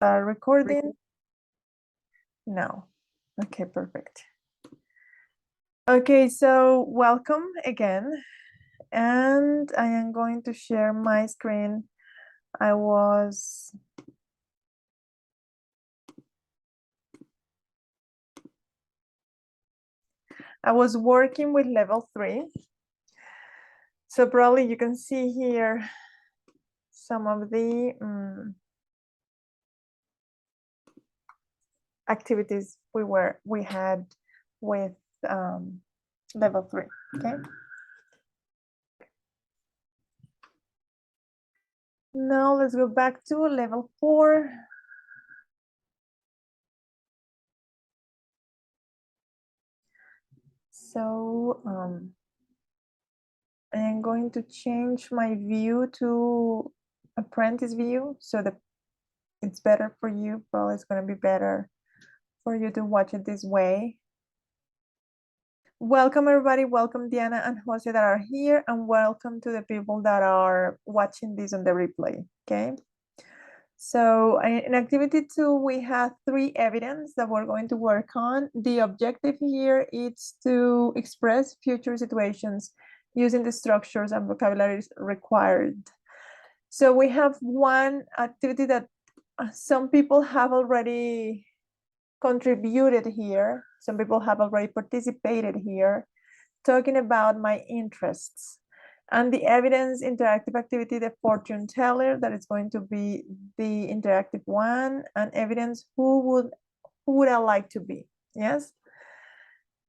Start recording. No. Okay, perfect. Okay, so welcome again. And I am going to share my screen. I was working with level 3. So probably you can see here some of the activities we had with level 3. Okay. Now let's go back to level 4. So I am going to change my view to apprentice view so that it's better for you. Probably it's going to be better for you to watch it this way. Welcome everybody. Welcome Diana and Jose that are here, and welcome to the people that are watching this on the replay. Okay. So in activity 2, we have 3 evidence that we're going to work on. The objective here is to express future situations using the structures and vocabularies required. So we have one activity that some people have already contributed here. Some people have already participated here, talking about my interests. And the evidence interactive activity, the fortune teller, that is going to be the interactive one, and evidence who would I like to be? Yes.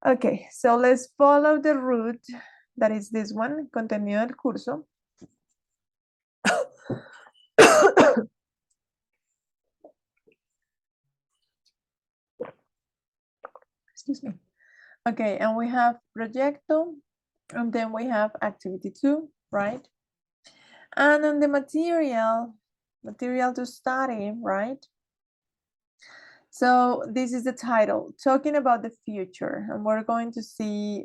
Okay, so let's follow the route that is this one, contenido del curso. Excuse me. Okay, and we have proyecto, and then we have activity 2, right? And on the material to study, right? So this is the title, talking about the future, and we're going to see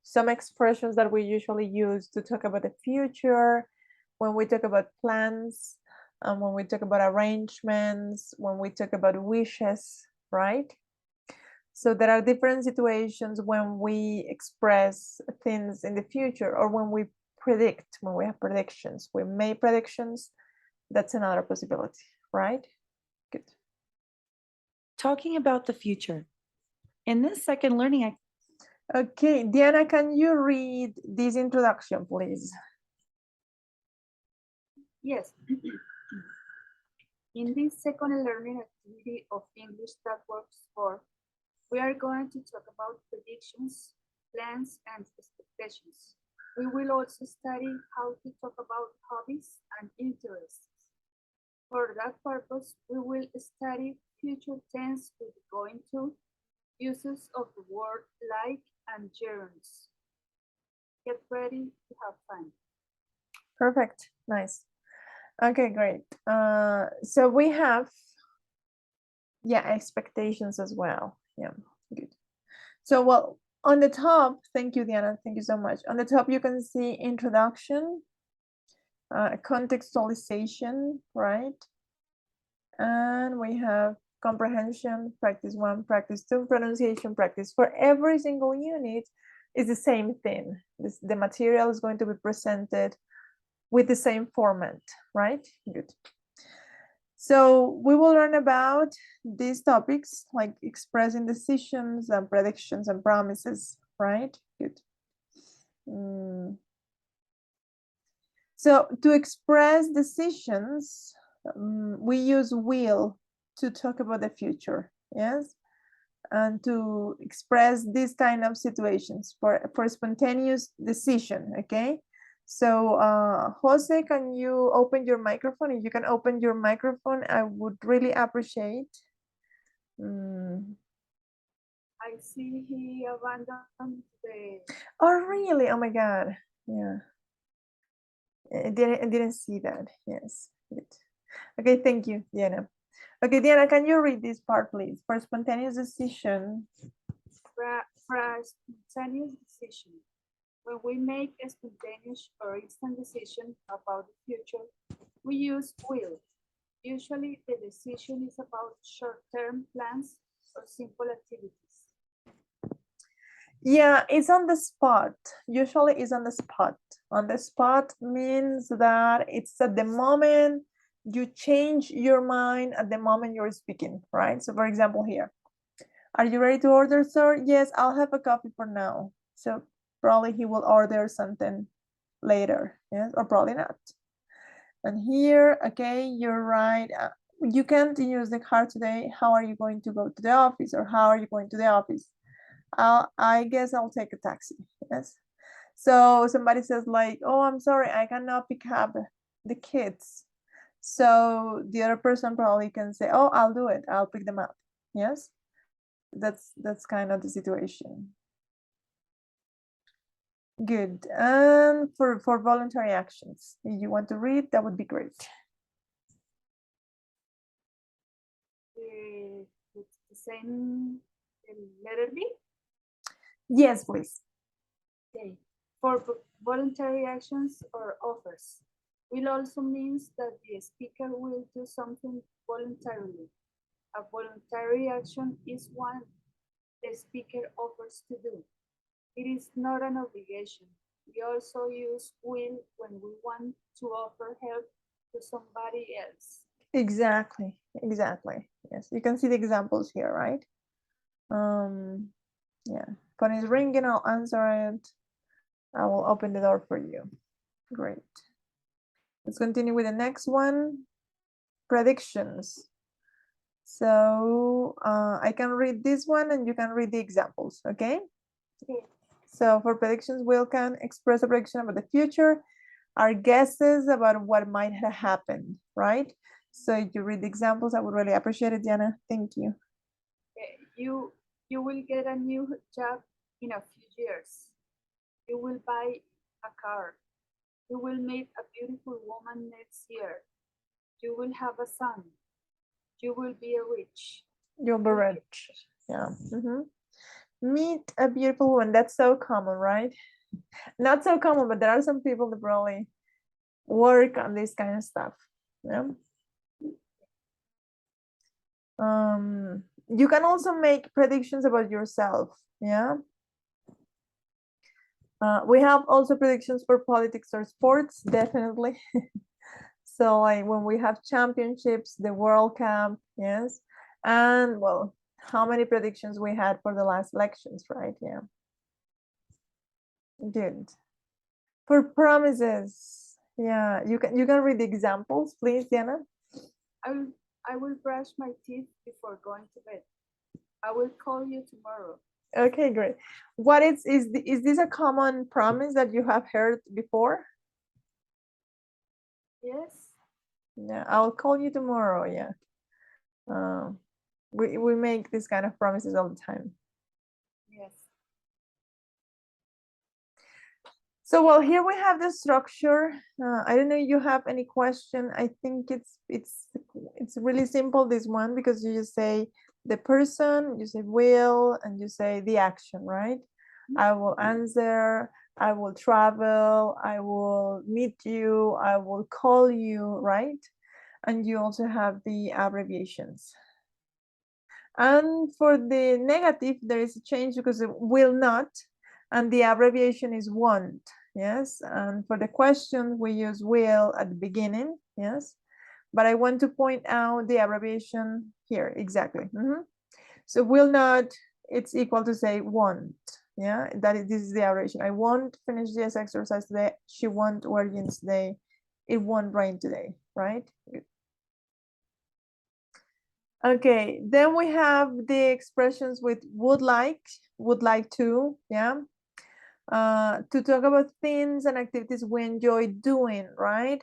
some expressions that we usually use to talk about the future, when we talk about plans, and when we talk about arrangements, when we talk about wishes, right? So there are different situations when we express things in the future, or when we predict, when we have predictions, we make predictions. That's another possibility, right? Good. Talking about the future. In this second learning Okay, Diana, can you read this introduction, please? Yes. In this second learning activity of English That Works For, we are going to talk about predictions, plans, and expectations. We will also study how to talk about hobbies and interests. For that purpose, we will study future tense with going to, uses of the word like and gerunds. Get ready to have fun. Perfect, nice. Okay, great. So we have, expectations as well. Yeah, good. So, well, on the top, thank you, Diana, thank you so much. On the top, you can see introduction, contextualization, right? And we have comprehension, practice 1, practice 2, pronunciation practice. For every single unit, is the same thing. The material is going to be presented with the same format, right? Good. So we will learn about these topics like expressing decisions and predictions and promises, right? Good. So to express decisions, we use will to talk about the future, yes? And to express this kind of situations for spontaneous decision, okay? So Jose, can you open your microphone? If you can open your microphone, I would really appreciate. I see he abandoned the... Oh, really? Oh my God, yeah. I didn't see that, yes. Good. Okay, thank you, Diana. Okay, Diana, can you read this part, please? For spontaneous decision. For a spontaneous decision, when we make a spontaneous or instant decision about the future, we use will. Usually the decision is about short-term plans or simple activities. Yeah, it's on the spot. Usually it's on the spot. On the spot means that it's at the moment you change your mind at the moment you're speaking, right? So for example here, are you ready to order, sir? Yes, I'll have a coffee for now. So probably he will order something later, yes, or probably not. And here, okay, you're right. You can't use the car today. How are you going to go to the office, or how are you going to the office? I guess I'll take a taxi. Yes. So somebody says like, oh, I'm sorry, I cannot pick up the kids. So the other person probably can say, oh, I'll do it. I'll pick them up. Yes. That's kind of the situation. Good. And for voluntary actions, if you want to read, that would be great. It's the same letter B. Yes, please. Okay. For voluntary actions or offers, will also means that the speaker will do something voluntarily. A voluntary action is one the speaker offers to do. It is not an obligation. We also use will when we want to offer help to somebody else. Exactly. Yes, you can see the examples here, right? Yeah, phone is ringing, I'll answer it. I will open the door for you. Great. Let's continue with the next one. Predictions. So I can read this one and you can read the examples, okay? Okay. So for predictions, we can express a prediction about the future, our guesses about what might have happened, right? So if you read the examples, I would really appreciate it, Diana. Thank you. You will get a new job in a few years. You will buy a car. You will meet a beautiful woman next year. You will have a son. You will be rich. You'll be rich. Yeah. Meet a beautiful woman. That's so common, right? Not so common, but there are some people that really work on this kind of stuff. Yeah. You can also make predictions about yourself. Yeah. We have also predictions for politics or sports, definitely. So like when we have championships, the World Cup, yes. And well, how many predictions we had for the last elections, right? Yeah. Good. For promises, yeah, you can read the examples, please, Diana. I will brush my teeth before going to bed. I will call you tomorrow. Okay, great. What is this a common promise that you have heard before? Yes. Yeah, I'll call you tomorrow. Yeah. We make this kind of promises all the time. Yes. So well, here we have the structure. I don't know if you have any question. I think it's really simple, this one, because you just say the person, you say will, and you say the action, right? I will answer, I will travel, I will meet you, I will call you, right? And you also have the abbreviations. And for the negative, there is a change because it will not, and the abbreviation is won't. Yes, and for the question, we use will at the beginning. Yes, but I want to point out the abbreviation here, exactly. So will not, it's equal to say won't. Yeah, this is the abbreviation. I won't finish this exercise today. She won't wear jeans today. It won't rain today, right? Okay, then we have the expressions with would like to, yeah. To talk about things and activities we enjoy doing, right?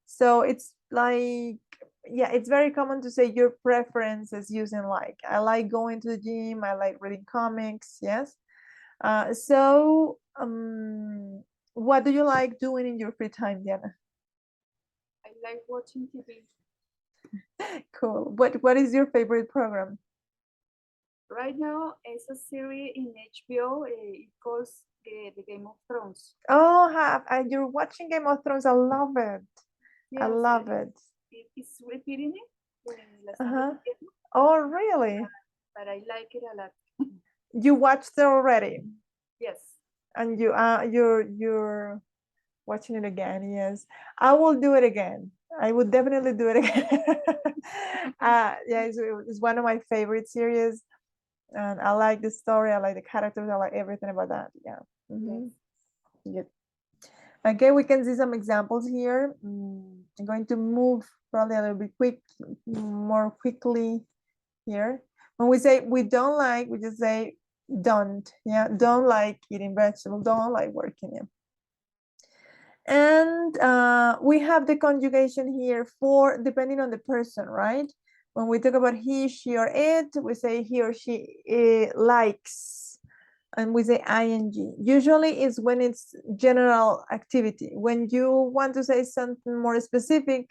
So it's like, yeah, it's very common to say your preferences using like. I like going to the gym, I like reading comics, yes. What do you like doing in your free time, Diana? I like watching TV. Cool. What is your favorite program? Right now, it's a series in HBO. It calls the Game of Thrones. Oh, you're watching Game of Thrones. I love it. I Yes, love it. It's repeating it. La estamos viendo, Oh, really? but I like it a lot. You watched it already, Yes. and you're watching it again. Yes, I will do it again. I would definitely do it again. Yeah, it's one of my favorite series, and I like the story. I like the characters. I like everything about that. Yeah. Mhm. Good. Okay, we can see some examples here. I'm going to move probably a little bit more quickly here. When we say we don't like, we just say don't. Yeah, don't like eating vegetables, don't like working. Yeah. And we have the conjugation here for depending on the person, right? When we talk about he, she, or it, we say he or she likes, and we say ing. Usually is when it's general activity. When you want to say something more specific,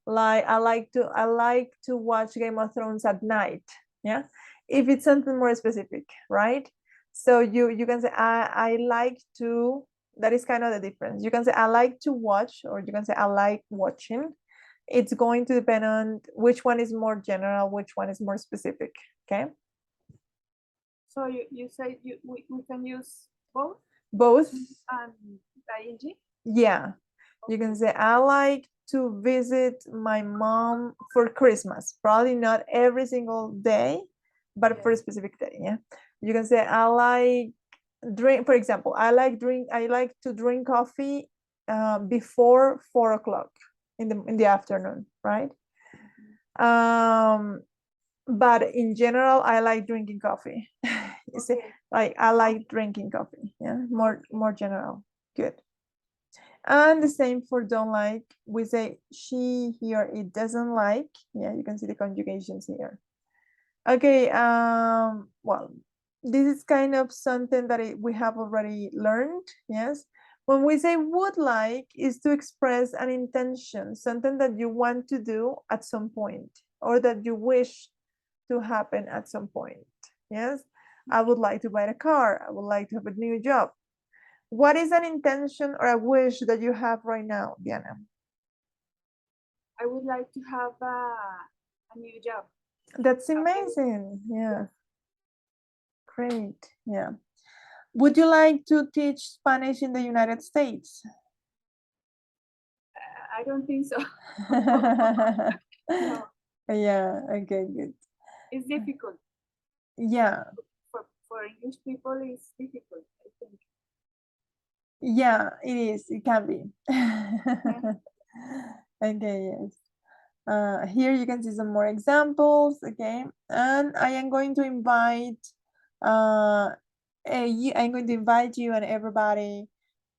like I like to watch Game of Thrones at night. Yeah, if it's something more specific, right? So you can say I like to. That is kind of the difference. You can say I like to watch, or you can say I like watching. It's going to depend on which one is more general, which one is more specific. Okay. So you say we can use both Both. and ing? Yeah. You can say I like to visit my mom for Christmas. Probably not every single day, but for a specific day. Yeah. You can say I like drink, for example, I like to drink coffee before 4 o'clock in the afternoon, right? But in general, I like drinking coffee. You see, like I like drinking coffee. Yeah, more general. Good. And the same for don't like. We say she, he, or it doesn't like. Yeah, you can see the conjugations here. Okay. Well, this is kind of something that we have already learned. Yes. When we say would like is to express an intention, something that you want to do at some point, or that you wish to happen at some point. Yes. I would like to buy a car. I would like to have a new job. What is an intention or a wish that you have right now, Diana? I would like to have a new job. That's amazing. Yeah. Great. Yeah. Would you like to teach Spanish in the United States? I don't think so. No, Yeah. Okay, good. it's difficult. Yeah. For English people, it's difficult, I think. Yeah, it is. It can be. Okay, yes. Here you can see some more examples, okay? And I am going to invite I'm going to invite you and everybody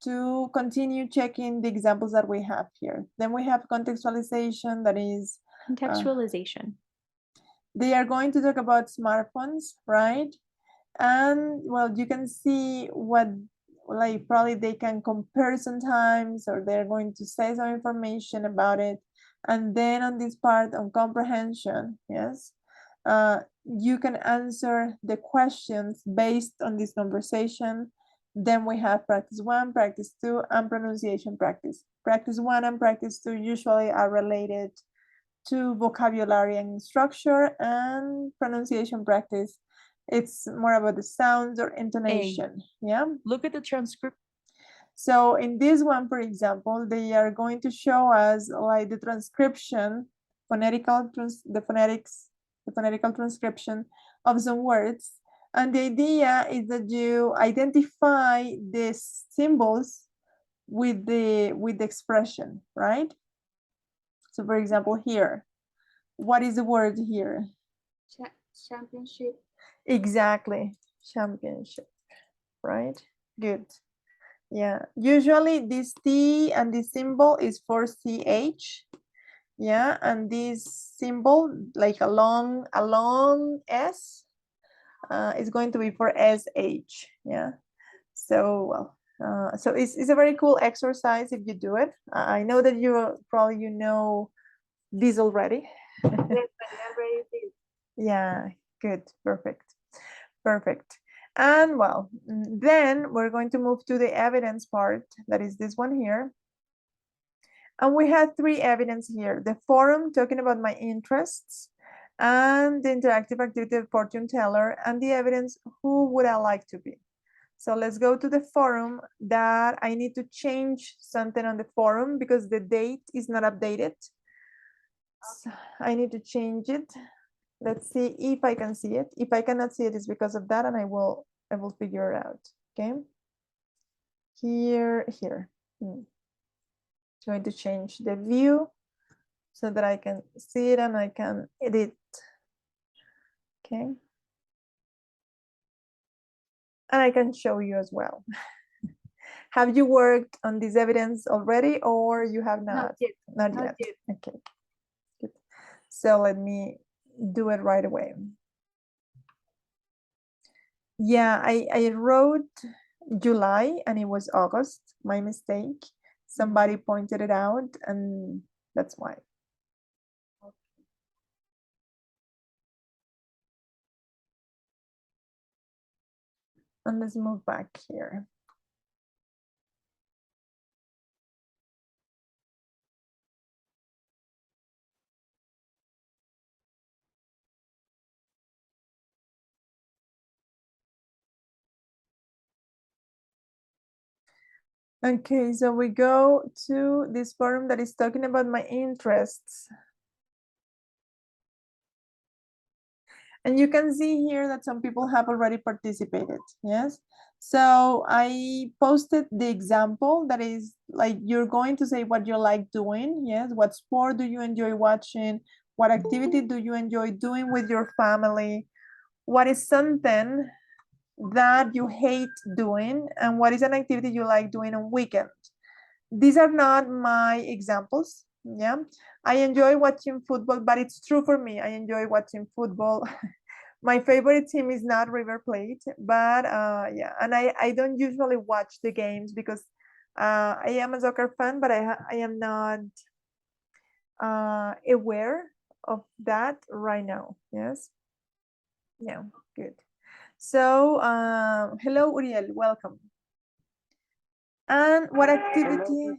to continue checking the examples that we have here. Then we have contextualization, that is Contextualization. they are going to talk about smartphones, right? And well, you can see what, like, probably they can compare sometimes, or they're going to say some information about it. And then on this part on comprehension, yes, you can answer the questions based on this conversation. Then we have practice 1, practice 2, and pronunciation practice. Practice 1 and practice 2 usually are related to vocabulary and structure, and pronunciation practice, it's more about the sounds or intonation. Yeah. Look at the transcript. So in this one, for example, they are going to show us like the transcription, the phonetical transcription of some words. And the idea is that you identify the symbols with the expression, right? So for example, here, what is the word here? Championship. Exactly, championship, right? Good. Yeah, usually this T and this symbol is for CH. Yeah, and this symbol, like a long S, is going to be for SH. Yeah. So so it's a very cool exercise if you do it. I know that you know this already. Yes, I already did. Yeah, good, perfect, perfect. And well, then we're going to move to the evidence part, that is this one here. And we had three evidence here: the forum talking about my interests, and the interactive activity of fortune teller, and the evidence, who would I like to be? So let's go to the forum. That I need to change something on the forum because the date is not updated. So I need to change it. Let's see if I can see it. If I cannot see it, it's because of that, and I will figure it out. Okay. Here. Going to change the view so that I can see it and I can edit. Okay. And I can show you as well. Have you worked on this evidence already, or you have not? Not yet. Not Not yet. yet. Okay. Good. So let me do it right away. Yeah, I wrote July and it was August. My mistake. Somebody pointed it out, and that's why. And let's move back here. Okay, so we go to this forum that is talking about my interests. And you can see here that some people have already participated, yes? So I posted the example that is like, you're going to say what you like doing, yes? What sport do you enjoy watching? What activity do you enjoy doing with your family? What is something that you hate doing? And what is an activity you like doing on weekends? These are not my examples, yeah? I enjoy watching football, but it's true for me. I enjoy watching football. My favorite team is not River Plate, but yeah, and I don't usually watch the games because I am a soccer fan, but I am not aware of that right now. Yes. Yeah, good. So hello, Uriel, welcome. And what activity?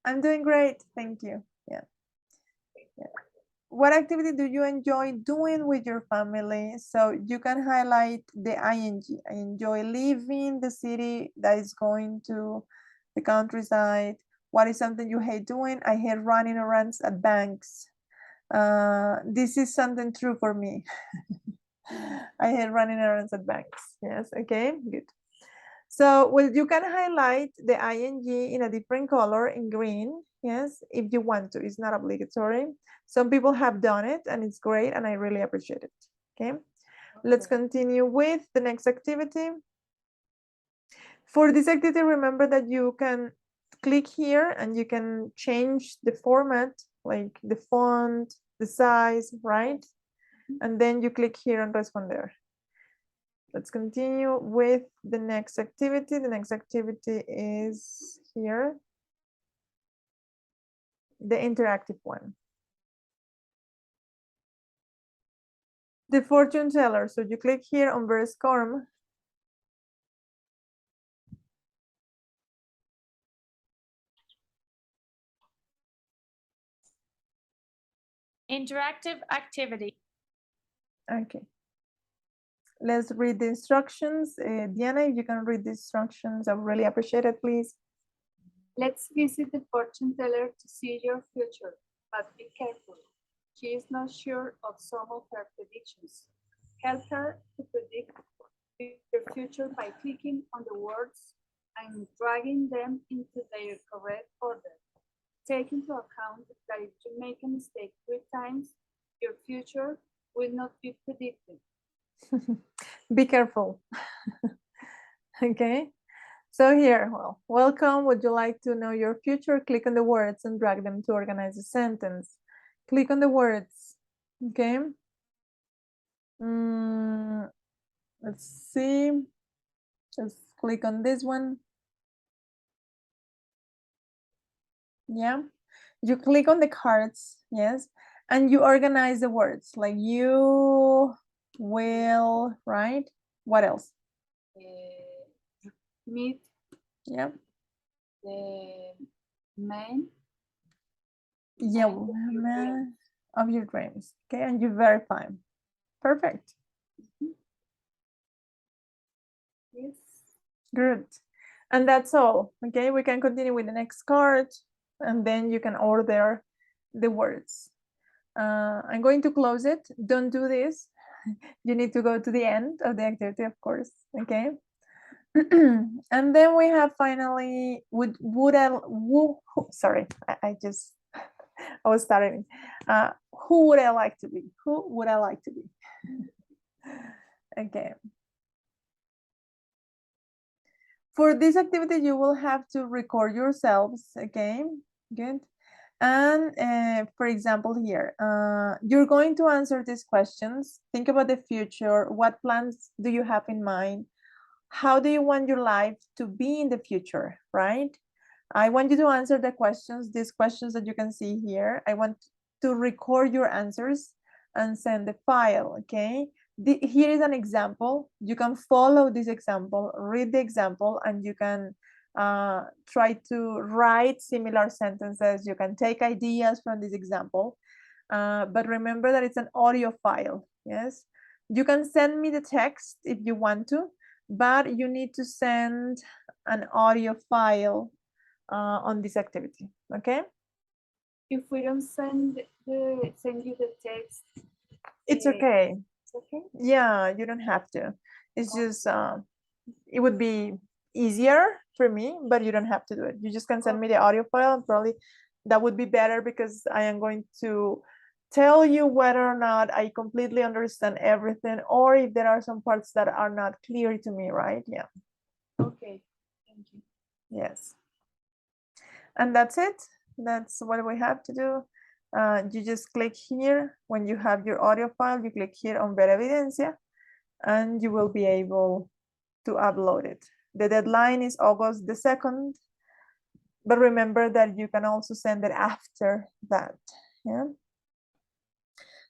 I'm doing great, thank you. Yeah. What activity do you enjoy doing with your family? So you can highlight the ing. I enjoy leaving the city, that is going to the countryside. What is something you hate doing? I hate running errands at banks. This is something true for me. I hate running errands at banks. Yes, okay, good. So, well, you can highlight the ing in a different color, in green, yes, if you want to. It's not obligatory. Some people have done it and it's great and I really appreciate it, okay? Let's continue with the next activity. For this activity, remember that you can click here and you can change the format, like the font, the size, right? And then you click here and responder. Let's continue with the next activity. The next activity is here, the interactive one. The fortune teller. So you click here on Verscorm. Interactive activity. Okay. Let's read the instructions. Diana, if you can read the instructions, I would really appreciate it, please. Let's visit the fortune teller to see your future, but be careful. She is not sure of some of her predictions. Help her to predict your future by clicking on the words and dragging them into their correct order. Take into account that if you make a mistake 3 times, your future will not be predicted. Be careful. Okay. So here, well, welcome. Would you like to know your future? Click on the words and drag them to organize a sentence. Click on the words. Okay. Let's see. Just click on this one. Yeah. You click on the cards, yes, and you organize the words like you will, right? What else? Meet Yeah. the man Yeah, woman of your dreams. Okay, and you verify. Perfect. Yes. Good. And that's all. Okay, we can continue with the next card, and then you can order the words. I'm going to close it. Don't do this. You need to go to the end of the activity, of course. Okay. And then we have finally sorry, I just I was starting. Who would I like to be? Who would I like to be? Okay. For this activity, you will have to record yourselves. Okay, good. And for example, here, you're going to answer these questions. Think about the future. What plans do you have in mind? How do you want your life to be in the future, right? I want you to answer the questions, these questions that you can see here. I want to record your answers and send the file, okay? Here is an example. You can follow this example, read the example, and you can try to write similar sentences. You can take ideas from this example, but remember that it's an audio file, yes? You can send me the text if you want to, but you need to send an audio file on this activity, okay? If we don't send you the text, It's eh, okay. it's okay. Yeah, you don't have to. It's just, it would be easier for me, but you don't have to do it. You just can send me the audio file, and probably that would be better because I am going to tell you whether or not I completely understand everything or if there are some parts that are not clear to me, right? Yeah. Okay. Thank you. Yes. And that's it. That's what we have to do. You just click here. When you have your audio file, you click here on Ver Evidencia, and you will be able to upload it. The deadline is August the 2nd, but remember that you can also send it after that. Yeah.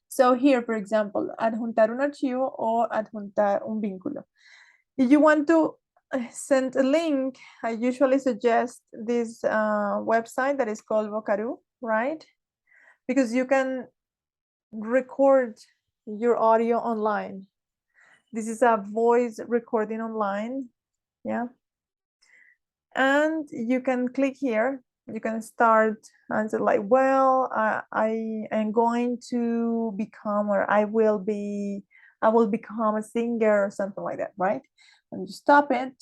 So here, for example, adjuntar un archivo or adjuntar un vínculo. If you want to send a link, I usually suggest this website that is called Vocaroo, right? Because you can record your audio online. This is a voice recording online, yeah. And you can click here. You can start and say like, well, I am going to become, or I will become a singer or something like that, right? And you stop it.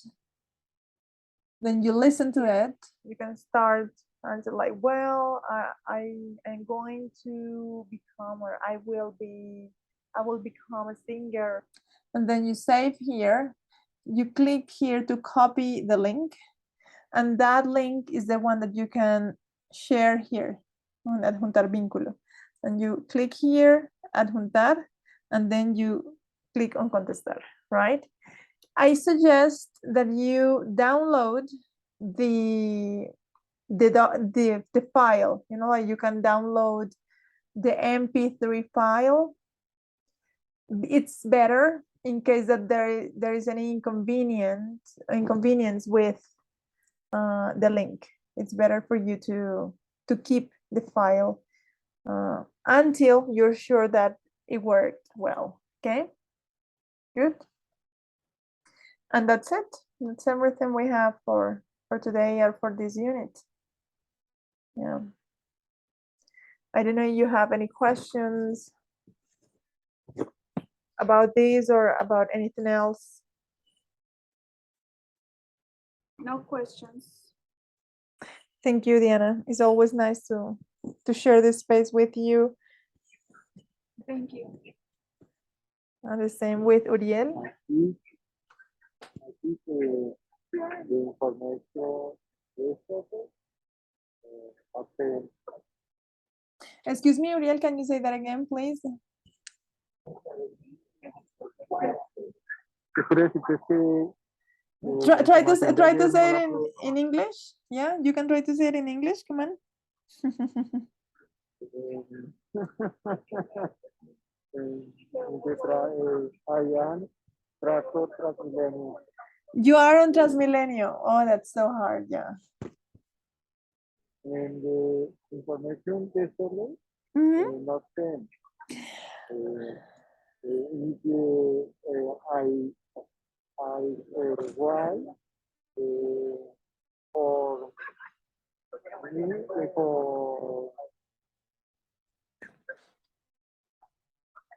Then you listen to it. You can start and say like, well, I am going to become, or I will become a singer. And then you save here. You click here to copy the link. And that link is the one that you can share here on adjuntar vínculo. And you click here, adjuntar, and then you click on contestar, right? I suggest that you download the file, you know, like you can download the MP3 file. It's better in case that there is any inconvenience with the link. It's better for you to keep the file until you're sure that it worked well. Okay, good. And that's it. That's everything we have for today or for this unit. Yeah. I don't know if you have any questions about this or about anything else. No questions. Thank you, Diana. It's always nice to share this space with you. Thank you. And the same with Uriel. Aquí the information Excuse me, Uriel, can you say that again, please? Try to say it in English. Yeah, you can try to say it in English. Come on. You are on Transmilenio. Oh, that's so hard. Yeah. And the information yesterday, Mhm. not 10. If I write for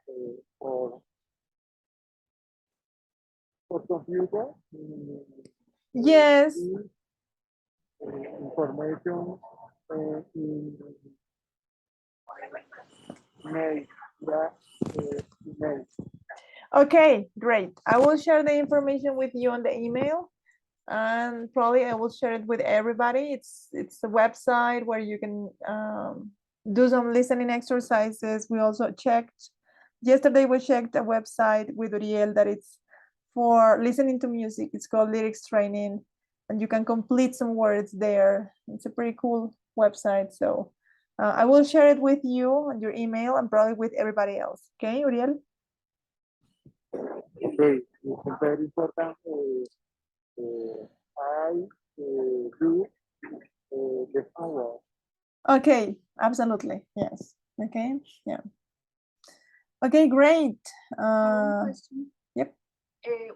me, for computer, Yes. is, information in mail, yeah, email. Okay, great. I will share the information with you on the email, and probably I will share it with everybody. It's a website where you can do some listening exercises. We also checked yesterday. We checked a website with Uriel that it's for listening to music. It's called Lyrics Training, and you can complete some words there. It's a pretty cool website. So I will share it with you on your email and probably with everybody else. Okay, Uriel? Okay, it's very important. I do the homework. Okay, absolutely. Yes. Okay, yeah. Okay, great. One question. Yep.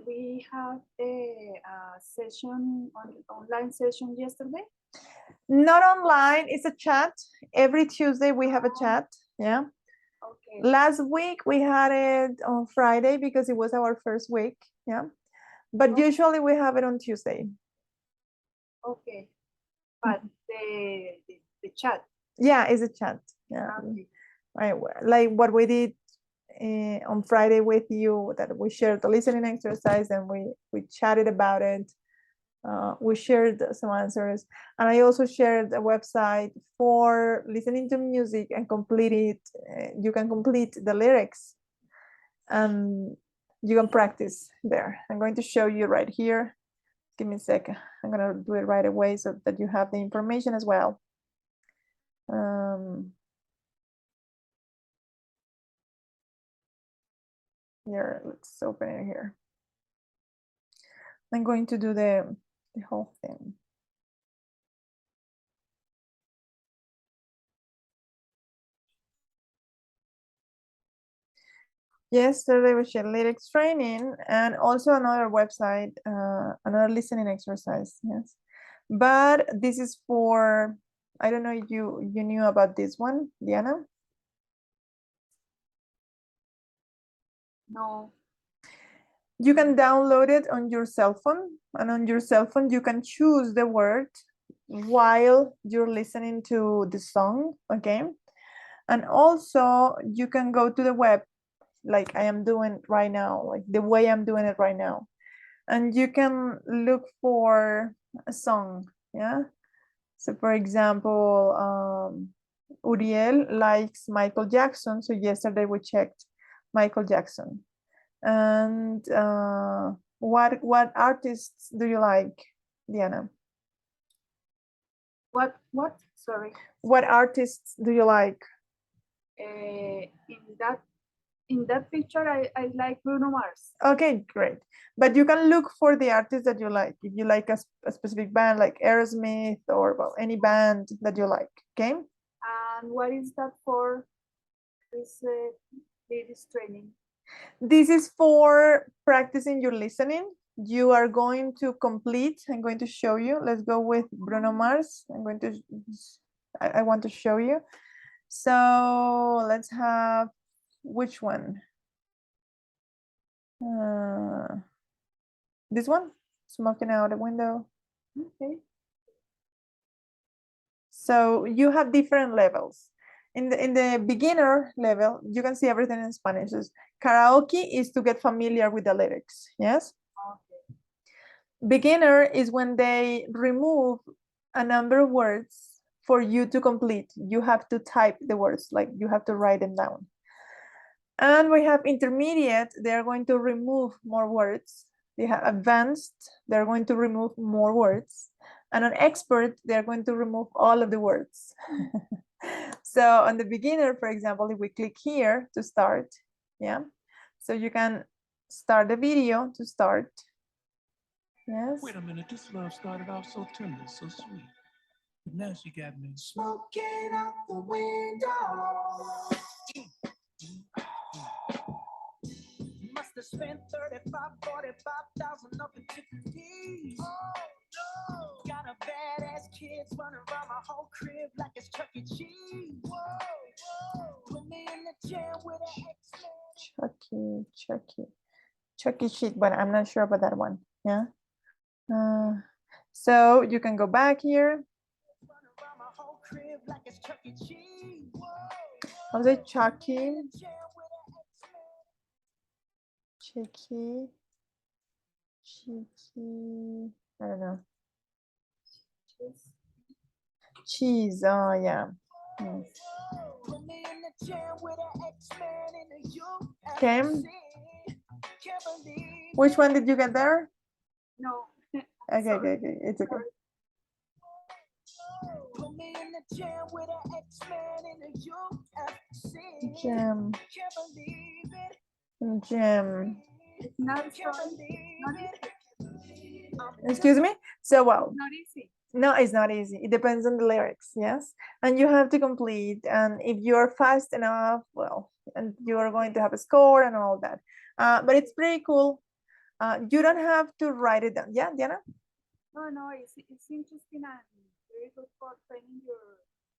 We had a session online session yesterday. Not online, it's a chat. Every Tuesday we have a chat. Yeah. Okay. Last week we had it on Friday because it was our first week. Yeah. But Okay. usually we have it on Tuesday. Okay. But the chat. Yeah, it's a chat. Yeah. Okay. Right. Like what we did on Friday with you, that we shared the listening exercise and we chatted about it. We shared some answers, and I also shared a website for listening to music and complete it. You can complete the lyrics and you can practice there. I'm going to show you right here. Give me a second. I'm going to do it right away so that you have the information as well. Here, let's open it here. I'm going to do the whole thing. Yesterday we shared lyrics training and also another website, another listening exercise. Yes, but this is for, I don't know if you knew about this one, Diana. No. You can download it on your cell phone, and on your cell phone you can choose the word while you're listening to the song. Okay, and also you can go to the web like I am doing right now, like the way I'm doing it right now, and you can look for a song. Yeah, so for example, Uriel likes Michael Jackson, so yesterday we checked Michael Jackson. And what artists do you like, Diana? What? Sorry. What artists do you like? In that picture, I like Bruno Mars. Okay, great. But you can look for the artist that you like. If you like a specific band like Aerosmith or well, any band that you like, okay? And what is that for? This training. This is for practicing your listening. You are going to complete, I'm going to show you. Let's go with Bruno Mars. I want to show you. So let's have, which one? This one, Smoking Out the Window. Okay. So you have different levels. In the beginner level, you can see everything in Spanish. So karaoke is to get familiar with the lyrics, yes? Okay. Beginner is when they remove a number of words for you to complete. You have to type the words, like you have to write them down. And we have intermediate, they're going to remove more words. They have advanced, they're going to remove more words. And on expert, they're going to remove all of the words. So on the beginner, for example, if we click here to start, yeah. So you can start the video to start. Yes. Wait a minute, this love started off so tender, so sweet. Now she got me smoking out the window. Must have spent 45,000 up in Tiffany's. Oh no! Got a badass kids running around my whole crib like it's Chuck E. Cheese. Whoa, whoa! Put me in the jam with an X-Men. Chucky sheet, but I'm not sure about that one. Yeah. So you can go back here. Running around my whole crib like it's Chuck E. Cheese. Whoa, whoa! How's it, Chucky? In the jam with an X-Men. Cheeky. I don't know. Cheese. Oh yeah. Mm. Put me in the jam with an X-Men in the UFC. Okay. Can't believe Which one did you get there? No. Okay. It's okay. Put me in the jam with an X-Men in the UFC. Jam. Can't believe it. Jam. Not Can't so, believe not it. Excuse me? So, well, not easy. no, it's not easy. It depends on the lyrics, yes? And you have to complete. And if you're fast enough, well, and you're going to have a score and all that. But it's pretty cool. You don't have to write it down. Yeah, Diana? No, it's interesting and very good for training your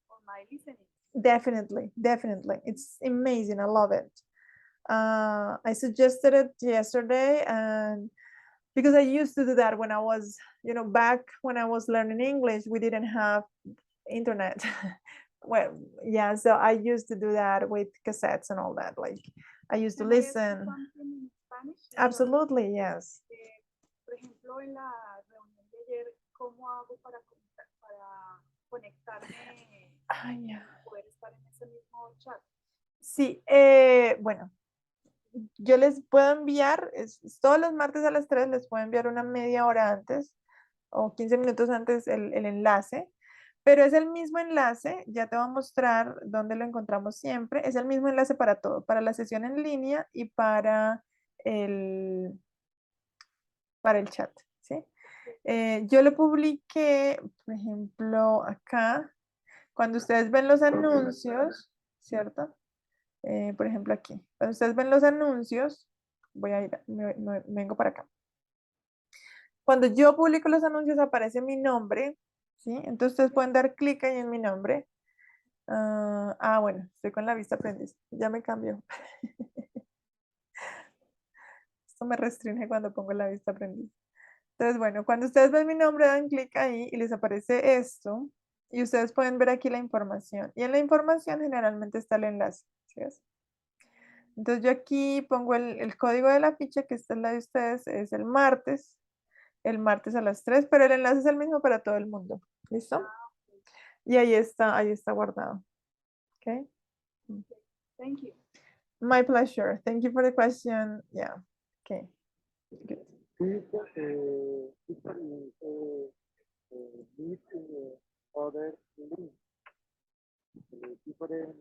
or my listening. Definitely. It's amazing. I love it. I suggested it yesterday, and because I used to do that when I was, back when I was learning English, we didn't have internet. Well, yeah, so I used to do that with cassettes and all that. Like, I used to Can I ask you listen. something in Spanish? Absolutely, yes. Por ejemplo, en la reunión de ayer, ¿cómo hago para conectarme Yeah. y poder estar en ese mismo chat? Sí, bueno, yo les puedo enviar, todos los martes a las 3 les puedo enviar una media hora antes o 15 minutos antes el enlace, pero es el mismo enlace, ya te voy a mostrar dónde lo encontramos siempre, es el mismo enlace para todo, para la sesión en línea y para el chat, ¿sí? Yo lo publiqué, por ejemplo, acá, cuando ustedes ven los anuncios, ¿cierto? Por ejemplo, aquí, cuando ustedes ven los anuncios, voy a ir, me vengo para acá. Cuando yo publico los anuncios aparece mi nombre, ¿sí? Entonces ustedes pueden dar clic ahí en mi nombre. Bueno, estoy con la vista aprendiz, ya me cambió. Esto me restringe cuando pongo la vista aprendiz. Entonces, bueno, cuando ustedes ven mi nombre, dan clic ahí y les aparece esto. Y ustedes pueden ver aquí la información. Y en la información generalmente está el enlace. ¿Sí ves? Entonces yo aquí pongo el código de la ficha, que está en la de ustedes, es el martes a las 3, pero el enlace es el mismo para todo el mundo. ¿Listo? Y ahí está guardado. Okay. Thank you. My pleasure. Thank you for the question. Yeah. Okay. Good. Teacher, need other link, different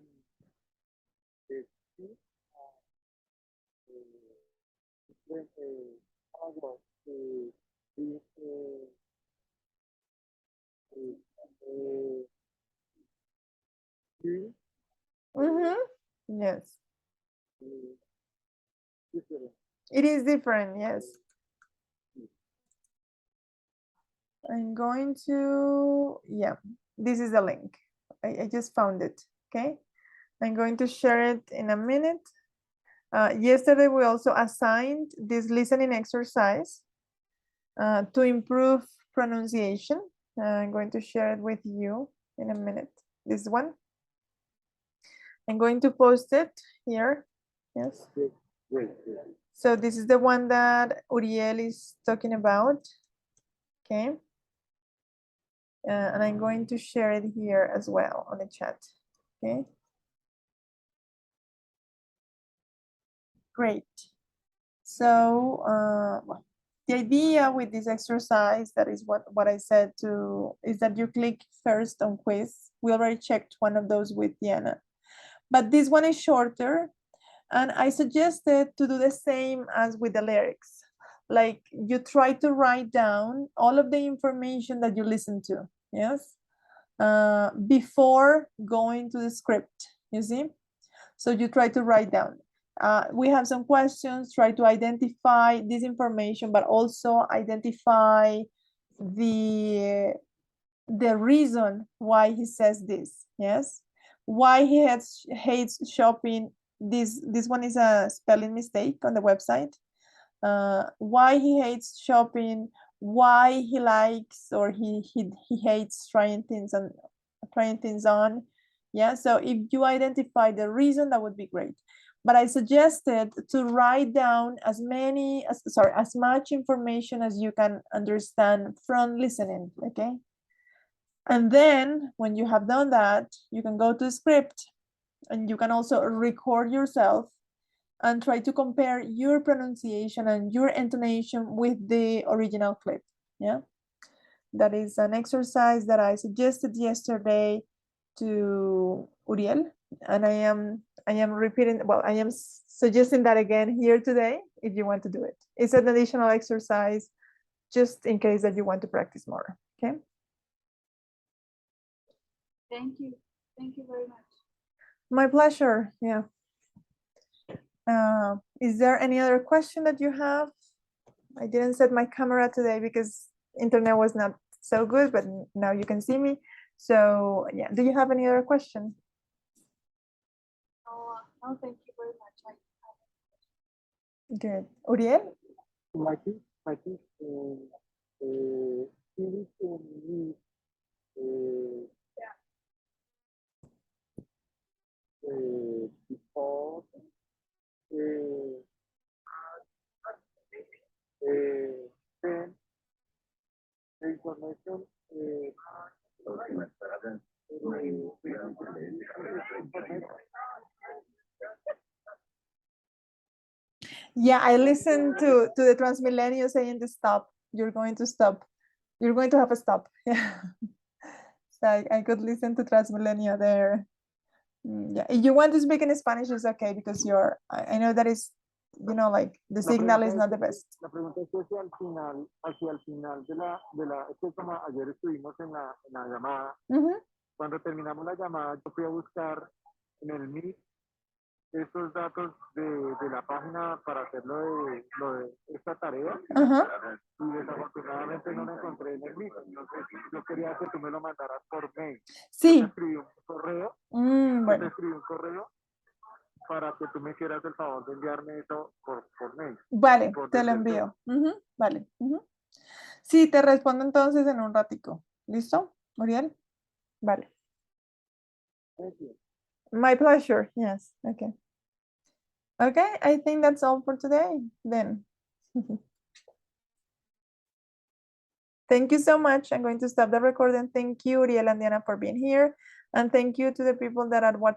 speed, different hours, Yes. different. It is different. Yes. I'm going to, yeah, this is the link. I just found it. Okay. I'm going to share it in a minute. Yesterday, we also assigned this listening exercise to improve pronunciation. I'm going to share it with you in a minute. This one. I'm going to post it here. Yes. Great. So this is the one that Uriel is talking about. Okay. And I'm going to share it here as well on the chat. Okay. Great. So well, the idea with this exercise, that is what I said is that you click first on quiz. We already checked one of those with Diana, but this one is shorter. And I suggested to do the same as with the lyrics. Like, you try to write down all of the information that you listen to, yes? before going to the script, you see? So you try to write down. We have some questions, try to identify this information, but also identify the reason why he says this, yes? Why he hates shopping. This one is a spelling mistake on the website. Why he hates shopping, why he likes or he hates trying things on. Yeah, so if you identify the reason, that would be great. But I suggested to write down as much information as you can understand from listening, okay? And then when you have done that, you can go to script and you can also record yourself and try to compare your pronunciation and your intonation with the original clip, yeah? That is an exercise that I suggested yesterday to Uriel, and I am repeating, well, I am suggesting that again here today if you want to do it. It's an additional exercise just in case that you want to practice more, okay? Thank you. Thank you very much. My pleasure, yeah. Is there any other question that you have? I didn't set my camera today because internet was not so good, but now you can see me. So yeah, do you have any other question? No, thank you very much. Good. Uriel? Mikey, English to me, before, then the information, Yeah, I listened to the Transmilenio saying to stop. You're going to stop. You're going to have a stop. Yeah. So I could listen to Transmilenio there. Yeah, if you want to speak in Spanish, it's okay because I know that is, you know, like the signal is not the best. La pregunta es que hacia el final es que como ayer estuvimos en la llamada, cuando terminamos la llamada, yo fui a buscar en el Meet estos datos de la página para hacer lo de esta tarea, y desafortunadamente no lo encontré en el Meet. Entonces yo quería que tú me lo mandaras por mail. Sí. Yo te escribí un correo, para que tú me quieras el favor de enviarme eso por mail. Vale, te lo envío. Vale. Sí, te respondo entonces en un ratico. ¿Listo, Muriel? Vale. Thank you. My pleasure. Yes. Okay. Okay, I think that's all for today then. Thank you so much. I'm going to stop the recording. Thank you, Uriel and Diana, for being here. And thank you to the people that are watching.